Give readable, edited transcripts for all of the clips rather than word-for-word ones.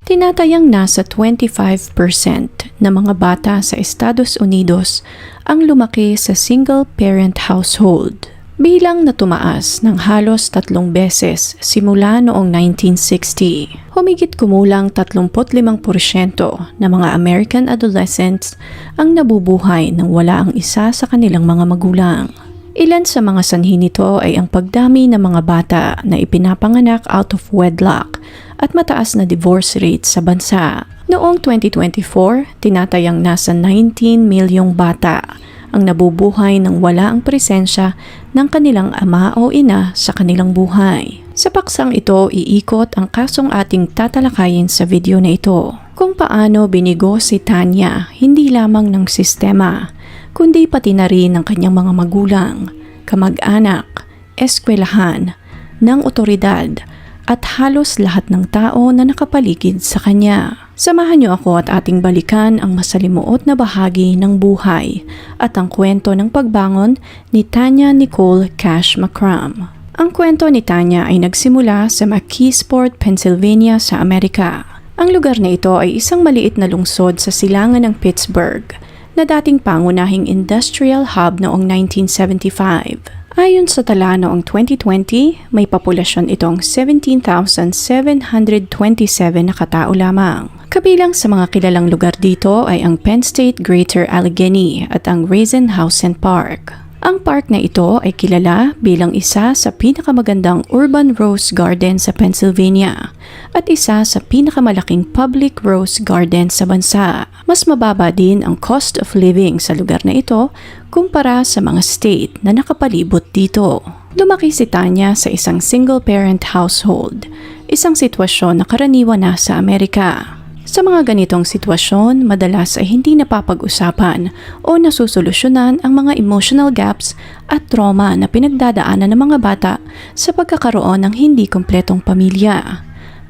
Tinatayang nasa 25% na mga bata sa Estados Unidos ang lumaki sa single-parent household, bilang na tumaas ng halos 3 beses simula noong 1960. Humigit kumulang 35% ng mga American adolescents ang nabubuhay nang wala ang isa sa kanilang mga magulang. Ilan sa mga sanhi nito ay ang pagdami ng mga bata na ipinapanganak out of wedlock at mataas na divorce rate sa bansa. Noong 2024, tinatayang nasa 19 milyong bata ang nabubuhay nang wala ang presensya ng kanilang ama o ina sa kanilang buhay. Sa paksang ito, iikot ang kasong ating tatalakayin sa video na ito. Kung paano binigo si Tanya hindi lamang ng sistema, kundi pati na rin ng kanyang mga magulang, kamag-anak, eskwelahan, ng otoridad, at halos lahat ng tao na nakapaligid sa kanya. Samahan niyo ako at ating balikan ang masalimuot na bahagi ng buhay at ang kwento ng pagbangon ni Tanya Nicole Cash McCrum. Ang kwento ni Tanya ay nagsimula sa McKeesport, Pennsylvania sa Amerika. Ang lugar na ito ay isang maliit na lungsod sa silangan ng Pittsburgh na dating pangunahing industrial hub noong 1975. Ayon sa tala noong 2020, may populasyon itong 17,727 na katao lamang. Kabilang sa mga kilalang lugar dito ay ang Penn State Greater Allegheny at ang Reisenhausen Park. Ang park na ito ay kilala bilang isa sa pinakamagandang urban rose garden sa Pennsylvania at isa sa pinakamalaking public rose garden sa bansa. Mas mababa din ang cost of living sa lugar na ito kumpara sa mga state na nakapalibot dito. Lumaki si Tanya sa isang single-parent household, isang sitwasyon na karaniwan na sa Amerika. Sa mga ganitong sitwasyon, madalas ay hindi napapag-usapan o nasusolusyonan ang mga emotional gaps at trauma na pinagdadaanan ng mga bata sa pagkakaroon ng hindi kompletong pamilya.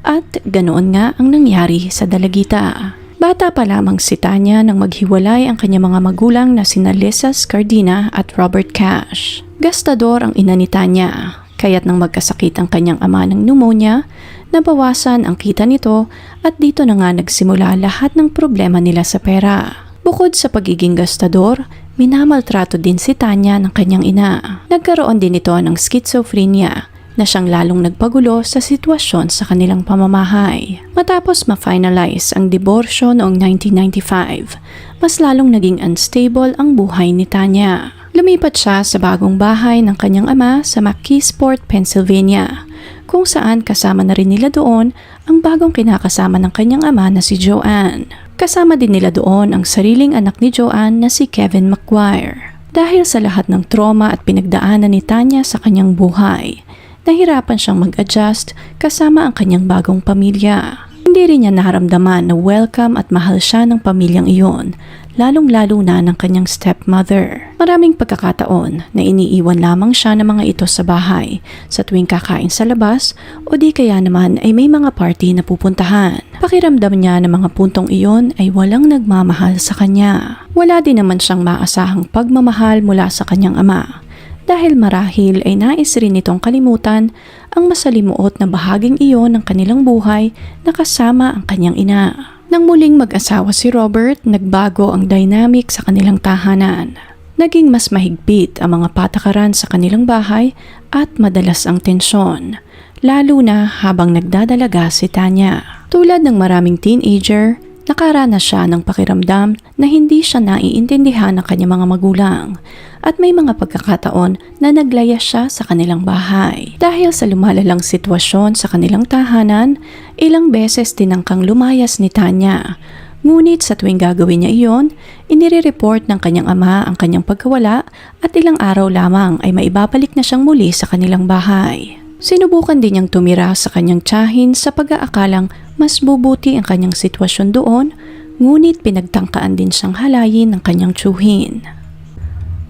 At ganoon nga ang nangyari sa dalagita. Bata pa lamang si Tanya nang maghiwalay ang kanyang mga magulang na sina Lisa Scardina at Robert Cash. Gastador ang ina ni Tanya, kaya't nang magkasakit ang kanyang ama ng pneumonia, nabawasan ang kita nito at dito na nga nagsimula lahat ng problema nila sa pera. Bukod sa pagiging gastador, minamaltrato din si Tanya ng kanyang ina. Nagkaroon din ito ng schizophrenia na siyang lalong nagpagulo sa sitwasyon sa kanilang pamamahay. Matapos ma-finalize ang diborsyo noong 1995, mas lalong naging unstable ang buhay ni Tanya. Lumipat siya sa bagong bahay ng kanyang ama sa McKeesport, Pennsylvania, kung saan kasama na rin nila doon ang bagong kinakasama ng kanyang ama na si Joanne. Kasama din nila doon ang sariling anak ni Joanne na si Kevin McGuire. Dahil sa lahat ng trauma at pinagdaanan ni Tanya sa kanyang buhay, nahirapan siyang mag-adjust kasama ang kanyang bagong pamilya. Hindi rin niya naramdaman na welcome at mahal siya ng pamilyang iyon, lalong-lalo na ng kanyang stepmother. Maraming pagkakataon na iniiwan lamang siya ng mga ito sa bahay sa tuwing kakain sa labas o di kaya naman ay may mga party na pupuntahan. Pakiramdam niya na mga puntong iyon ay walang nagmamahal sa kanya. Wala din naman siyang maasahang pagmamahal mula sa kanyang ama. Dahil marahil ay nais rin nitong kalimutan ang masalimuot na bahaging iyon ng kanilang buhay na kasama ang kanyang ina. Nang muling mag-asawa si Robert, nagbago ang dynamic sa kanilang tahanan. Naging mas mahigpit ang mga patakaran sa kanilang bahay at madalas ang tensyon, lalo na habang nagdadalaga si Tanya. Tulad ng maraming teenager, nakaranas siya ng pakiramdam na hindi siya naiintindihan ng kanyang mga magulang at may mga pagkakataon na naglaya siya sa kanilang bahay. Dahil sa lumalalang sitwasyon sa kanilang tahanan, ilang beses tinangkang lumayas ni Tanya. Ngunit sa tuwing gagawin niya iyon, inire-report ng kanyang ama ang kanyang pagkawala at ilang araw lamang ay maibabalik na siyang muli sa kanilang bahay. Sinubukan din niyang tumira sa kanyang tiyahin sa pag-aakalang mas bubuti ang kanyang sitwasyon doon, ngunit pinagtangkaan din siyang halayin ng kanyang tiyuhin.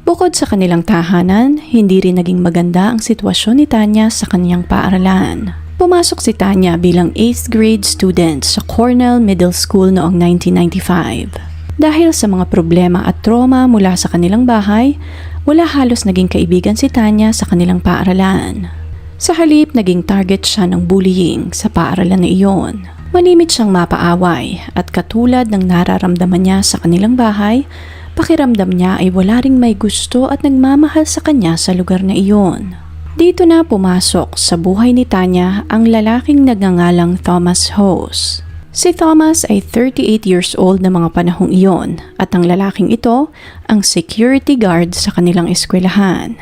Bukod sa kanilang tahanan, hindi rin naging maganda ang sitwasyon ni Tanya sa kanyang paaralan. Pumasok si Tanya bilang 8th grade student sa Cornell Middle School noong 1995. Dahil sa mga problema at trauma mula sa kanilang bahay, wala halos naging kaibigan si Tanya sa kanilang paaralan. Sa halip, naging target siya ng bullying sa paaralan na iyon. Malimit siyang mapaaway at katulad ng nararamdaman niya sa kanilang bahay, pakiramdam niya ay wala ring may gusto at nagmamahal sa kanya sa lugar na iyon. Dito na pumasok sa buhay ni Tanya ang lalaking nagngangalang Thomas Hose. Si Thomas ay 38 years old na mga panahong iyon at ang lalaking ito ang security guard sa kanilang eskwelahan.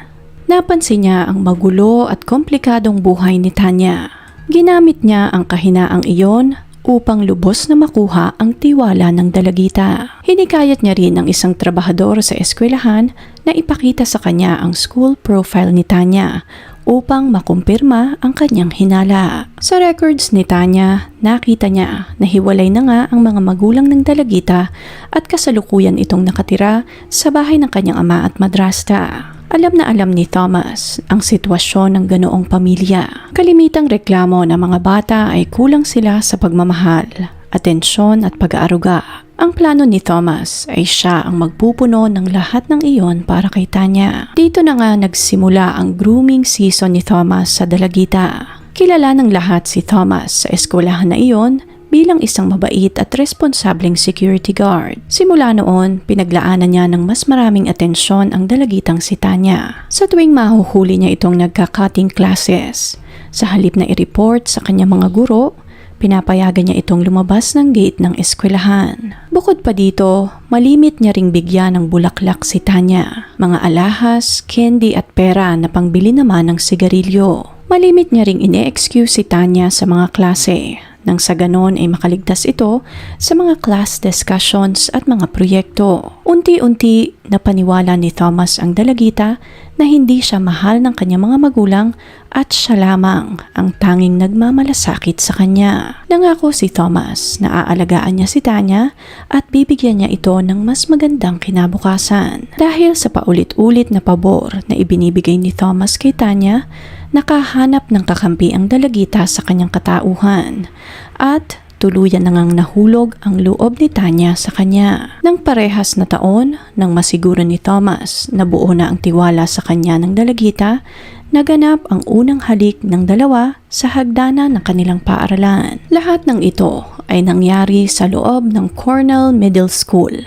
Napansin niya ang magulo at komplikadong buhay ni Tanya. Ginamit niya ang kahinaang iyon upang lubos na makuha ang tiwala ng dalagita. Hinikayat niya rin ang isang trabahador sa eskwelahan na ipakita sa kanya ang school profile ni Tanya upang makumpirma ang kanyang hinala. Sa records ni Tanya, nakita niya na hiwalay na nga ang mga magulang ng dalagita at kasalukuyan itong nakatira sa bahay ng kanyang ama at madrasta. Alam na alam ni Thomas ang sitwasyon ng ganoong pamilya. Kalimitang reklamo ng mga bata ay kulang sila sa pagmamahal, atensyon at pag-aaruga. Ang plano ni Thomas ay siya ang magpupuno ng lahat ng iyon para kay Tanya. Dito na nga nagsimula ang grooming season ni Thomas sa dalagita. Kilala ng lahat si Thomas sa eskwelahan na iyon bilang isang mabait at responsableng security guard. Simula noon, pinaglaanan niya ng mas maraming atensyon ang dalagitang si Tanya. Sa tuwing mahuhuli niya itong nagka-cutting classes, sa halip na i-report sa kanyang mga guro, pinapayagan niya itong lumabas ng gate ng eskwelahan. Bukod pa dito, malimit niya ring bigyan ng bulaklak si Tanya, mga alahas, candy at pera na pangbili naman ng sigarilyo. Malimit niya ring ine-excuse si Tanya sa mga klase, nang sa ganon ay makaligtas ito sa mga class discussions at mga proyekto. Unti-unti napaniwala ni Thomas ang dalagita na hindi siya mahal ng kanyang mga magulang at siya lamang ang tanging nagmamalasakit sa kanya. Nangako si Thomas na aalagaan niya si Tanya at bibigyan niya ito ng mas magandang kinabukasan. Dahil sa paulit-ulit na pabor na ibinibigay ni Thomas kay Tanya, nakahanap ng kakampi ang dalagita sa kanyang katauhan at tuluyan na ngang nahulog ang loob ni Tanya sa kanya. Nang parehas na taon, nang masiguro ni Thomas na buo na ang tiwala sa kanya ng dalagita, naganap ang unang halik ng dalawa sa hagdanan ng kanilang paaralan. Lahat ng ito ay nangyari sa loob ng Cornell Middle School.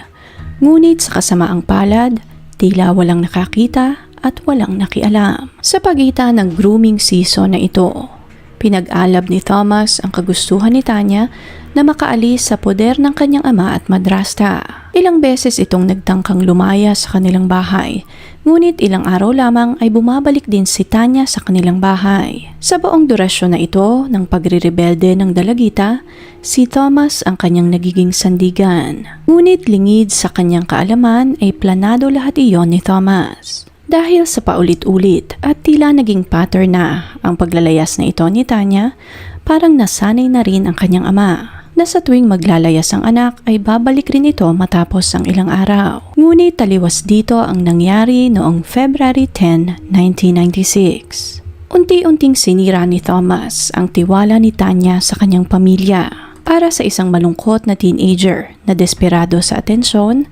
Ngunit sa kasamaang palad, tila walang nakakita at walang nakialam. Sa pagitan ng grooming season na ito, pinag-alab ni Thomas ang kagustuhan ni Tanya na makaalis sa poder ng kanyang ama at madrasta. Ilang beses itong nagtangkang lumaya sa kanilang bahay, ngunit ilang araw lamang ay bumabalik din si Tanya sa kanilang bahay. Sa buong durasyon na ito ng pagre-rebelde ng dalagita, si Thomas ang kanyang nagiging sandigan. Ngunit lingid sa kanyang kaalaman ay planado lahat iyon ni Thomas. Dahil sa paulit-ulit at tila naging pattern na ang paglalayas na ito ni Tanya, parang nasanay na rin ang kanyang ama na sa tuwing maglalayas ang anak ay babalik rin ito matapos ang ilang araw. Ngunit taliwas dito ang nangyari noong February 10, 1996. Unti-unting sinira ni Thomas ang tiwala ni Tanya sa kanyang pamilya. Para sa isang malungkot na teenager na desperado sa atensyon,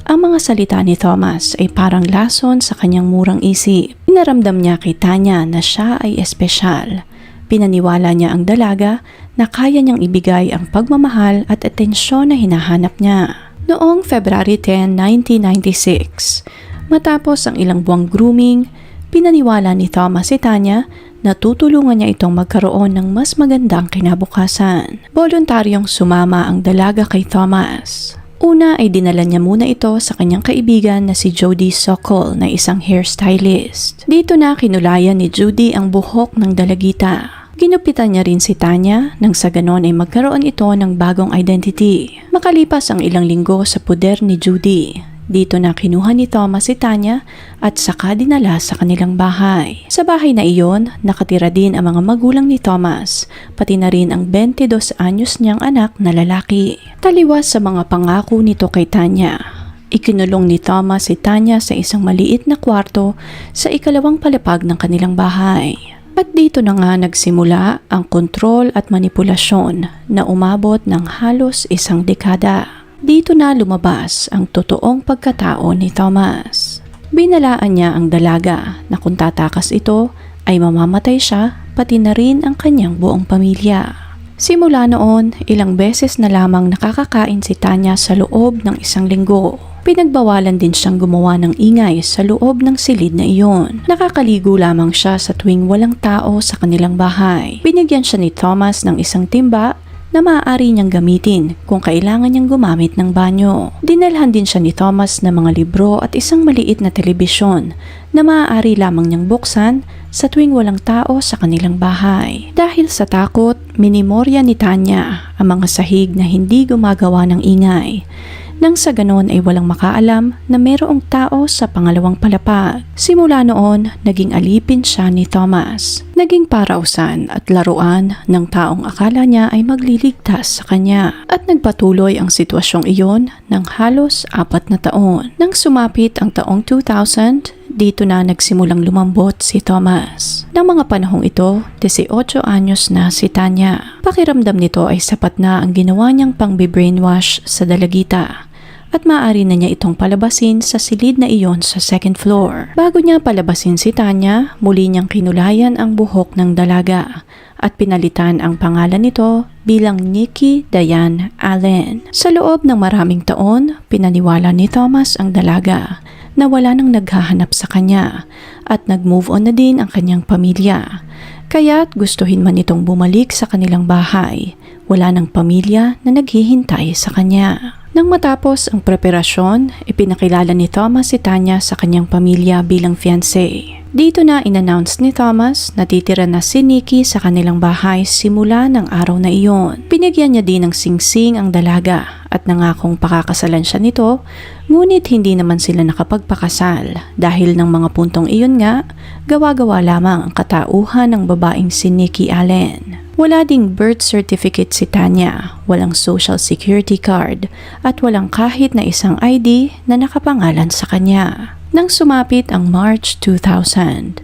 ang mga salita ni Thomas ay parang lason sa kanyang murang isip. Inaramdam niya kay Tanya na siya ay espesyal. Pinaniwala niya ang dalaga na kaya niyang ibigay ang pagmamahal at atensyon na hinahanap niya. Noong February 10, 1996, matapos ang ilang buwang grooming, pinaniwala ni Thomas si Tanya na tutulungan niya itong magkaroon ng mas magandang kinabukasan. Voluntaryong sumama ang dalaga kay Thomas. Una ay dinala niya muna ito sa kanyang kaibigan na si Jody Sokol na isang hairstylist. Dito na kinulayan ni Judy ang buhok ng dalagita. Ginupitan niya rin si Tanya nang sa ganon ay magkaroon ito ng bagong identity. Makalipas ang ilang linggo sa poder ni Judy, dito na kinuha ni Thomas si Tanya at saka dinala sa kanilang bahay. Sa bahay na iyon, nakatira din ang mga magulang ni Thomas, pati na rin ang 22 anyos niyang anak na lalaki. Taliwas sa mga pangako nito kay Tanya, ikinulong ni Thomas si Tanya sa isang maliit na kwarto sa ikalawang palapag ng kanilang bahay. At dito na nga nagsimula ang kontrol at manipulasyon na umabot ng halos isang dekada. Dito na lumabas ang totoong pagkatao ni Thomas. Binalaan niya ang dalaga na kung tatakas ito ay mamamatay siya pati na rin ang kanyang buong pamilya. Simula noon, ilang beses na lamang nakakakain si Tanya sa loob ng 1 linggo. Pinagbawalan din siyang gumawa ng ingay sa loob ng silid na iyon. Nakakaligo lamang siya sa tuwing walang tao sa kanilang bahay. Binigyan siya ni Thomas ng isang timba na maaari niyang gamitin kung kailangan niyang gumamit ng banyo. Dinalhan din siya ni Thomas ng mga libro at isang maliit na telebisyon na maaari lamang niyang buksan sa tuwing walang tao sa kanilang bahay. Dahil sa takot, minimorya ni Tanya ang mga sahig na hindi gumagawa ng ingay. Nang sa ganon ay walang makaalam na mayroong tao sa pangalawang palapag. Simula noon, naging alipin siya ni Thomas. Naging parausan at laruan ng taong akala niya ay magliligtas sa kanya. At nagpatuloy ang sitwasyong iyon ng halos 4 na taon. Nang sumapit ang taong 2000, dito na nagsimulang lumambot si Thomas. Nang mga panahong ito, 18 anyos na si Tanya. Pakiramdam nito ay sapat na ang ginawa niyang pang-brainwash sa dalagita at maaari na niya itong palabasin sa silid na iyon sa 2nd floor. Bago niya palabasin si Tanya, muli niyang kinulayan ang buhok ng dalaga at pinalitan ang pangalan nito bilang Nikki Diane Allen. Sa loob ng maraming taon, pinaniwala ni Thomas ang dalaga na wala nang naghahanap sa kanya at nag-move on na din ang kanyang pamilya. Kaya't gustuhin man itong bumalik sa kanilang bahay, wala nang pamilya na naghihintay sa kanya. Nang matapos ang preparasyon, ipinakilala ni Thomas si Tanya sa kanyang pamilya bilang fiancé. Dito na in-announce ni Thomas na titira na si Nikki sa kanilang bahay simula ng araw na iyon. Binigyan niya din ng singsing ang dalaga at nangakong pakakasalan siya nito, ngunit hindi naman sila nakapagpakasal dahil ng mga puntong iyon nga, gawa-gawa lamang ang katauhan ng babaeng si Nikki Allen. Wala ding birth certificate si Tanya, walang social security card, at walang kahit na isang ID na nakapangalan sa kanya. Nang sumapit ang March 2000,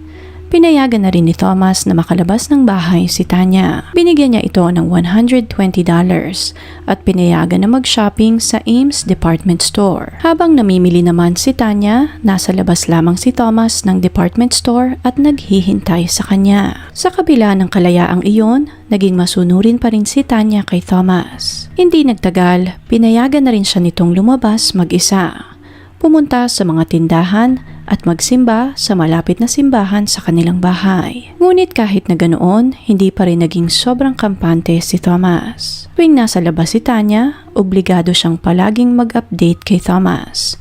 pinayagan na rin ni Thomas na makalabas ng bahay si Tanya. Binigyan niya ito ng $120 at pinayagan na mag-shopping sa Ames Department Store. Habang namimili naman si Tanya, nasa labas lamang si Thomas ng department store at naghihintay sa kanya. Sa kabila ng kalayaang iyon, naging masunurin pa rin si Tanya kay Thomas. Hindi nagtagal, pinayagan na rin siya nitong lumabas mag-isa. Pumunta sa mga tindahan at magsimba sa malapit na simbahan sa kanilang bahay. Ngunit kahit na ganoon, hindi pa rin naging sobrang kampante si Thomas. Tuwing nasa labas si Tanya, obligado siyang palaging mag-update kay Thomas.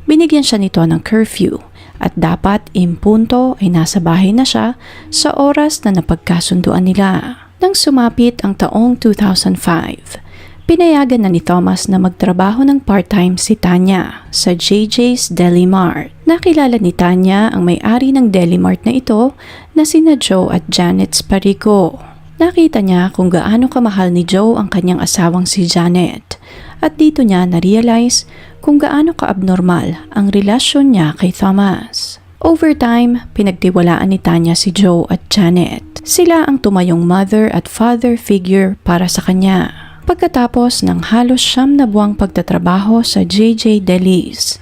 Binigyan siya nito ng curfew at dapat impunto ay nasa bahay na siya sa oras na napagkasunduan nila. Nang sumapit ang taong 2005, pinayagan na ni Thomas na magtrabaho ng part-time si Tanya sa JJ's Deli Mart. Nakilala ni Tanya ang may-ari ng Deli Mart na ito na sina Joe at Janet Sparico. Nakita niya kung gaano kamahal ni Joe ang kanyang asawang si Janet at dito niya na-realize kung gaano ka-abnormal ang relasyon niya kay Thomas. Over time, pinagtiwalaan ni Tanya si Joe at Janet. Sila ang tumayong mother at father figure para sa kanya. Pagkatapos ng halos 9 na buwang pagtatrabaho sa JJ Deli's,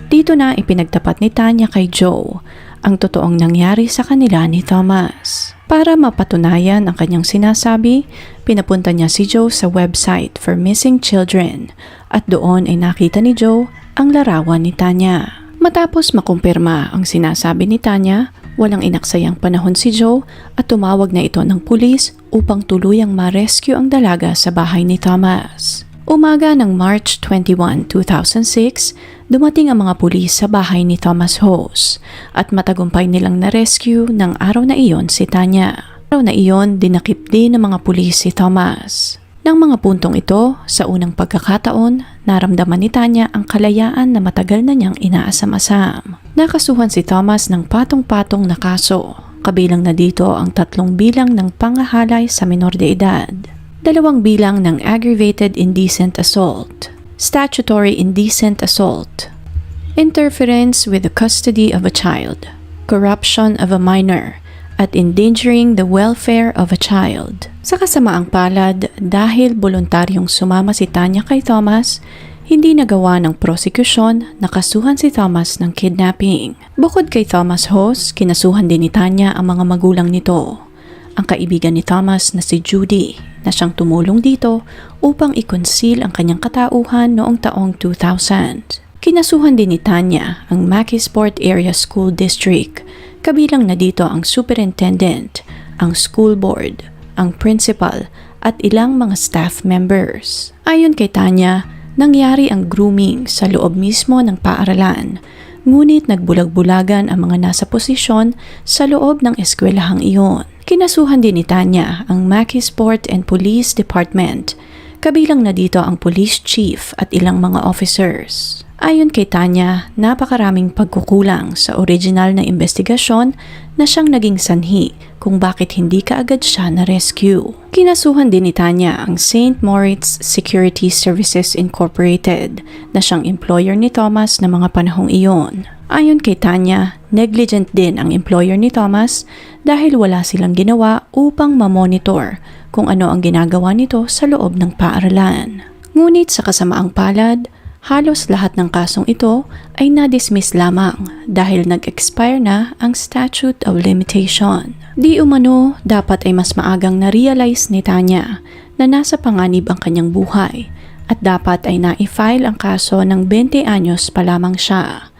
dito na ipinagtapat ni Tanya kay Joe ang totoong nangyari sa kanila ni Thomas. Para mapatunayan ang kanyang sinasabi, pinapunta niya si Joe sa website for missing children at doon ay nakita ni Joe ang larawan ni Tanya. Matapos makumpirma ang sinasabi ni Tanya, walang inaksayang panahon si Joe at tumawag na ito ng pulis upang tuluyang ma-rescue ang dalaga sa bahay ni Thomas. Umaga ng March 21, 2006, dumating ang mga pulis sa bahay ni Thomas Hose at matagumpay nilang na-rescue ng araw na iyon si Tanya. Araw na iyon, dinakip din ng mga pulis si Thomas. Nang mga puntong ito, sa unang pagkakataon, naramdaman ni Tanya ang kalayaan na matagal na niyang inaasam-asam. Nakasuhan si Thomas ng patong-patong na kaso, kabilang na dito ang 3 bilang ng pangahalay sa menor de edad, 2 bilang ng aggravated indecent assault, statutory indecent assault, interference with the custody of a child, corruption of a minor, at endangering the welfare of a child. Sa kasamaang palad, dahil voluntaryong sumama si Tanya kay Thomas, Hindi nagawa ng prosekusyon na kasuhan si Thomas ng kidnapping. Bukod kay Thomas Hos, kinasuhan din ni Tanya ang mga magulang nito. Ang kaibigan ni Thomas na si Judy na siyang tumulong dito upang i-conceal ang kanyang katauhan noong taong 2000. Kinasuhan din ni Tanya ang Makisport Area School District, kabilang na dito ang superintendent, ang school board, ang principal at ilang mga staff members. Ayon kay Tanya, nangyari ang grooming sa loob mismo ng paaralan, ngunit nagbulag-bulagan ang mga nasa posisyon sa loob ng eskwelahang iyon. Kinasuhan din ni Tanya ang Makisport and Police Department, kabilang na dito ang police chief at ilang mga officers. Ayon kay Tanya, napakaraming pagkukulang sa original na investigasyon na siyang naging sanhi kung bakit hindi kaagad siya na-rescue. Kinasuhan din ni Tanya ang St. Moritz Security Services Incorporated na siyang employer ni Thomas na mga panahong iyon. Ayon kay Tanya, negligent din ang employer ni Thomas dahil wala silang ginawa upang mamonitor kung ano ang ginagawa nito sa loob ng paaralan. Ngunit sa kasamaang palad, halos lahat ng kasong ito ay na-dismiss lamang dahil nag-expire na ang statute of limitation. Di umano, dapat ay mas maagang na-realize ni Tanya na nasa panganib ang kanyang buhay at dapat ay na-file ang kaso ng 20 anyos pa lamang siya.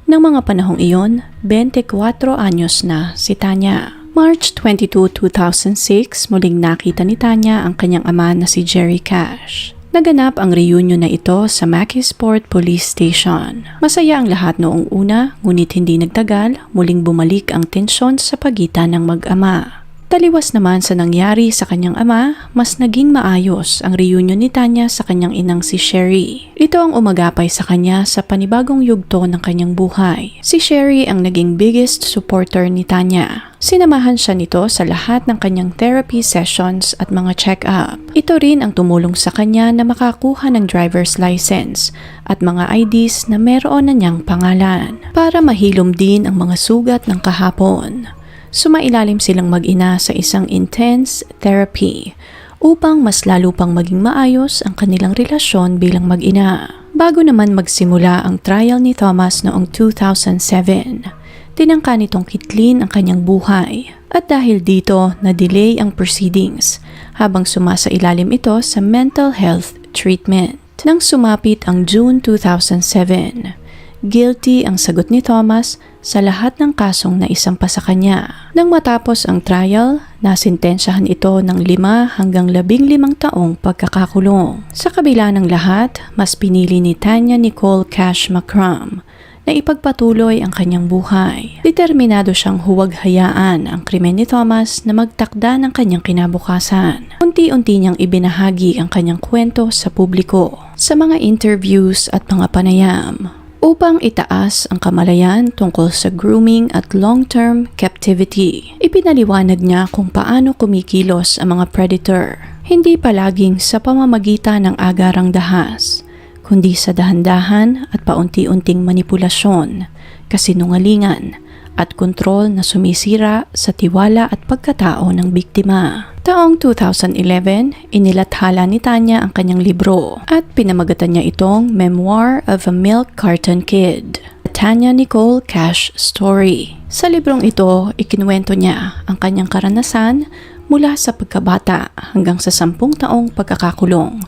Nang mga panahong iyon, 24 anyos na si Tanya. March 22, 2006, muling nakita ni Tanya ang kanyang ama na si Jerry Cash. Naganap ang reunion na ito sa Makisport Police Station. Masaya ang lahat noong una, ngunit hindi nagtagal, muling bumalik ang tensyon sa pagitan ng mag-ama. Taliwas naman sa nangyari sa kanyang ama, mas naging maayos ang reunion ni Tanya sa kanyang inang si Sherry. Ito ang umagapay sa kanya sa panibagong yugto ng kanyang buhay. Si Sherry ang naging biggest supporter ni Tanya. Sinamahan siya nito sa lahat ng kanyang therapy sessions at mga check-up. Ito rin ang tumulong sa kanya na makakuha ng driver's license at mga IDs na meron na niyang pangalan para mahilom din ang mga sugat ng kahapon. Sumailalim silang mag-ina sa isang intense therapy upang mas lalo pang maging maayos ang kanilang relasyon bilang mag-ina. Bago naman magsimula ang trial ni Thomas noong 2007, tinangka nitong kitlin ang kanyang buhay at dahil dito na-delay ang proceedings habang sumasailalim ito sa mental health treatment. Nang sumapit ang June 2007, guilty ang sagot ni Thomas sa lahat ng kasong naisampa sa kanya. Nang matapos ang trial, nasintensyahan ito ng 5 hanggang 15 taong pagkakakulong. Sa kabila ng lahat, mas pinili ni Tanya Nicole Cash McCrum na ipagpatuloy ang kanyang buhay. Determinado siyang huwag hayaan ang krimen ni Thomas na magtakda ng kanyang kinabukasan. Unti-unti niyang ibinahagi ang kanyang kwento sa publiko, sa mga interviews at mga panayam, upang itaas ang kamalayan tungkol sa grooming at long-term captivity. Ipinaliwanag niya kung paano kumikilos ang mga predator, hindi palaging sa pamamagitan ng agarang dahas, kundi sa dahan-dahan at paunti-unting manipulasyon, kasinungalingan, at kontrol na sumisira sa tiwala at pagkatao ng biktima. Taong 2011, inilathala ni Tanya ang kanyang libro at pinamagatan niya itong Memoir of a Milk Carton Kid, a Tanya Nicole Cash Story. Sa librong ito, ikinuwento niya ang kanyang karanasan mula sa pagkabata hanggang sa 10 taong pagkakakulong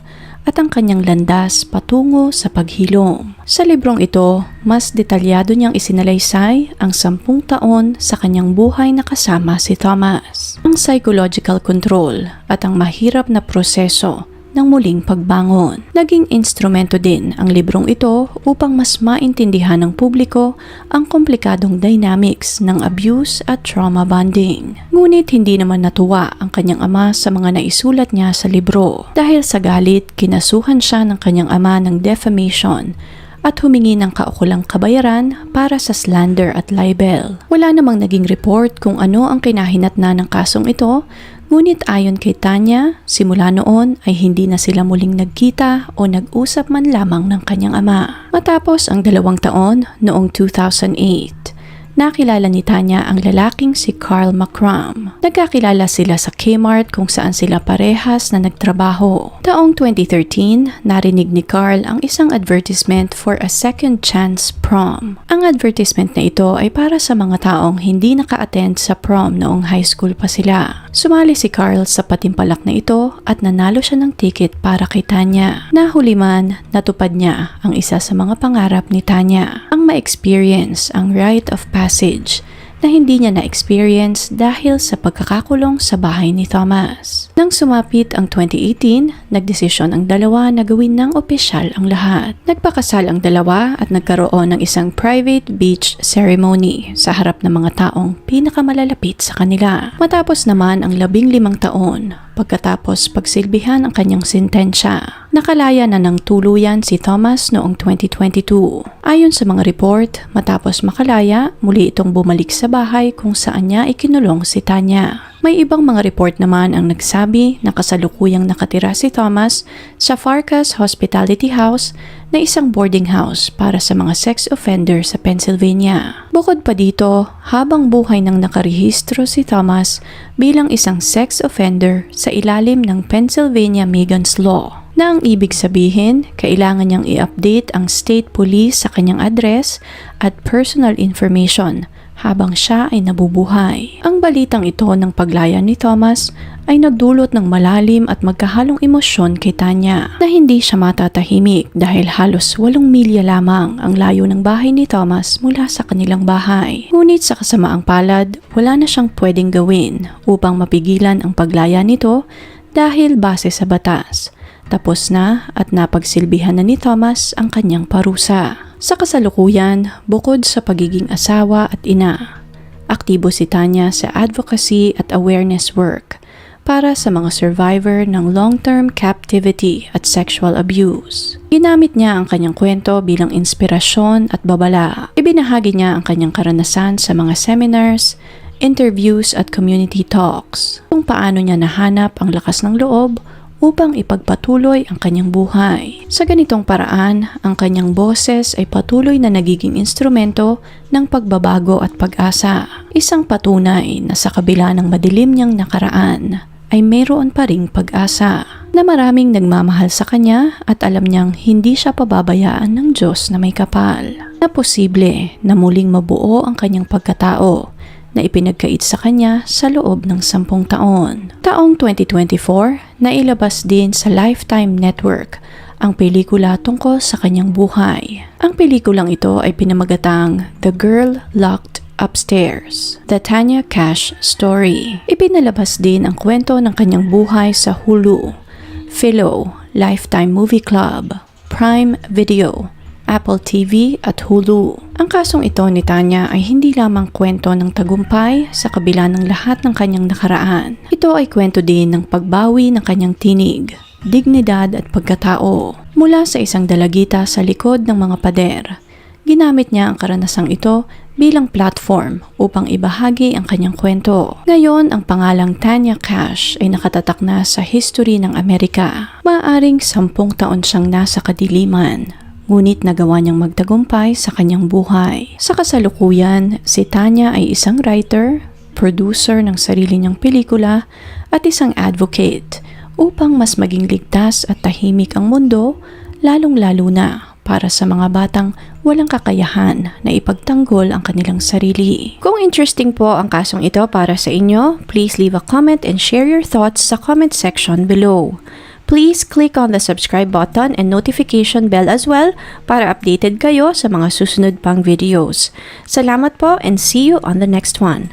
at ang kanyang landas patungo sa paghilom. Sa librong ito, mas detalyado niyang isinalaysay ang 10 taon sa kanyang buhay na kasama si Thomas, ang psychological control at ang mahirap na proseso ng muling pagbangon. Naging instrumento din ang librong ito upang mas maintindihan ng publiko ang komplikadong dynamics ng abuse at trauma bonding. Ngunit hindi naman natuwa ang kanyang ama sa mga naisulat niya sa libro. Dahil sa galit, kinasuhan siya ng kanyang ama ng defamation at humingi ng kaukulang kabayaran para sa slander at libel. Wala namang naging report kung ano ang kinahinatnan ng kasong ito, ngunit ayon kay Tanya, simula noon ay hindi na sila muling nagkita o nag-usap man lamang ng kanyang ama. Matapos ang 2 taon noong 2008, nakilala ni Tanya ang lalaking si Carl McCrum. Nagkakilala sila sa Kmart kung saan sila parehas na nagtrabaho. Taong 2013, narinig ni Carl ang isang advertisement for a second chance prom. Ang advertisement na ito ay para sa mga taong hindi naka-attend sa prom noong high school pa sila. Sumali si Carl sa patimpalak na ito at nanalo siya ng ticket para kay Tanya. Nahuli man, natupad niya ang isa sa mga pangarap ni Tanya, ang ma-experience ang rite of passage na hindi niya na-experience dahil sa pagkakakulong sa bahay ni Thomas. Nang sumapit ang 2018, nagdesisyon ang dalawa na gawin ng opisyal ang lahat. Nagpakasal ang dalawa at nagkaroon ng isang private beach ceremony sa harap ng mga taong pinakamalalapit sa kanila. Matapos naman ang 15 taon, pagkatapos pagsilbihan ang kanyang sentensya, nakalaya na ng tuluyan si Thomas noong 2022. Ayon sa mga report, matapos makalaya, muli itong bumalik sa bahay kung saan niya ikinulong si Tanya. May ibang mga report naman ang nagsabi na kasalukuyang nakatira si Thomas sa Farkas Hospitality House na isang boarding house para sa mga sex offender sa Pennsylvania. Bukod pa dito, habang buhay nang nakarehistro si Thomas bilang isang sex offender sa ilalim ng Pennsylvania Megan's Law, na ang ibig sabihin, kailangan niyang i-update ang state police sa kanyang address at personal information habang siya ay nabubuhay. Ang balitang ito ng paglaya ni Thomas ay nagdulot ng malalim at magkahalong emosyon kay Tanya na hindi siya matatahimik dahil halos 8 milya lamang ang layo ng bahay ni Thomas mula sa kanilang bahay. Ngunit sa kasamaang palad, wala na siyang pwedeng gawin upang mapigilan ang paglaya nito dahil base sa batas. Tapos na at napagsilbihan na ni Thomas ang kanyang parusa. Sa kasalukuyan, bukod sa pagiging asawa at ina, aktibo si Tanya sa advocacy at awareness work para sa mga survivor ng long-term captivity at sexual abuse. Ginamit niya ang kanyang kwento bilang inspirasyon at babala. Ibinahagi niya ang kanyang karanasan sa mga seminars, interviews at community talks kung paano niya nahanap ang lakas ng loob upang ipagpatuloy ang kanyang buhay. Sa ganitong paraan, ang kanyang boses ay patuloy na nagiging instrumento ng pagbabago at pag-asa. Isang patunay na sa kabila ng madilim niyang nakaraan, ay mayroon pa ring pag-asa na maraming nagmamahal sa kanya at alam niyang hindi siya pababayaan ng Diyos na may kapal. Na posible na muling mabuo ang kanyang pagkatao na ipinagkait sa kanya sa loob ng 10 taon. Taong 2024, nailabas din sa Lifetime Network ang pelikula tungkol sa kanyang buhay. Ang pelikulang ito ay pinamagatang The Girl Locked Upstairs, The Tanya Cash Story. Ipinalabas din ang kwento ng kanyang buhay sa Hulu, Philo, Lifetime Movie Club, Prime Video, Apple TV at Hulu. Ang kasong ito ni Tanya ay hindi lamang kwento ng tagumpay sa kabila ng lahat ng kanyang nakaraan. Ito ay kwento din ng pagbawi ng kanyang tinig, dignidad at pagkatao. Mula sa isang dalagita sa likod ng mga pader, ginamit niya ang karanasang ito bilang platform upang ibahagi ang kanyang kwento. Ngayon, ang pangalang Tanya Cash ay nakatatak na sa history ng Amerika. Maaaring 10 taon siyang nasa kadiliman, ngunit nagawa niyang magtagumpay sa kanyang buhay. Sa kasalukuyan, si Tanya ay isang writer, producer ng sarili niyang pelikula, at isang advocate upang mas maging ligtas at tahimik ang mundo, lalong-lalo na para sa mga batang walang kakayahan na ipagtanggol ang kanilang sarili. Kung interesting po ang kasong ito para sa inyo, please leave a comment and share your thoughts sa comment section below. Please click on the subscribe button and notification bell as well para updated kayo sa mga susunod pang videos. Salamat po and see you on the next one.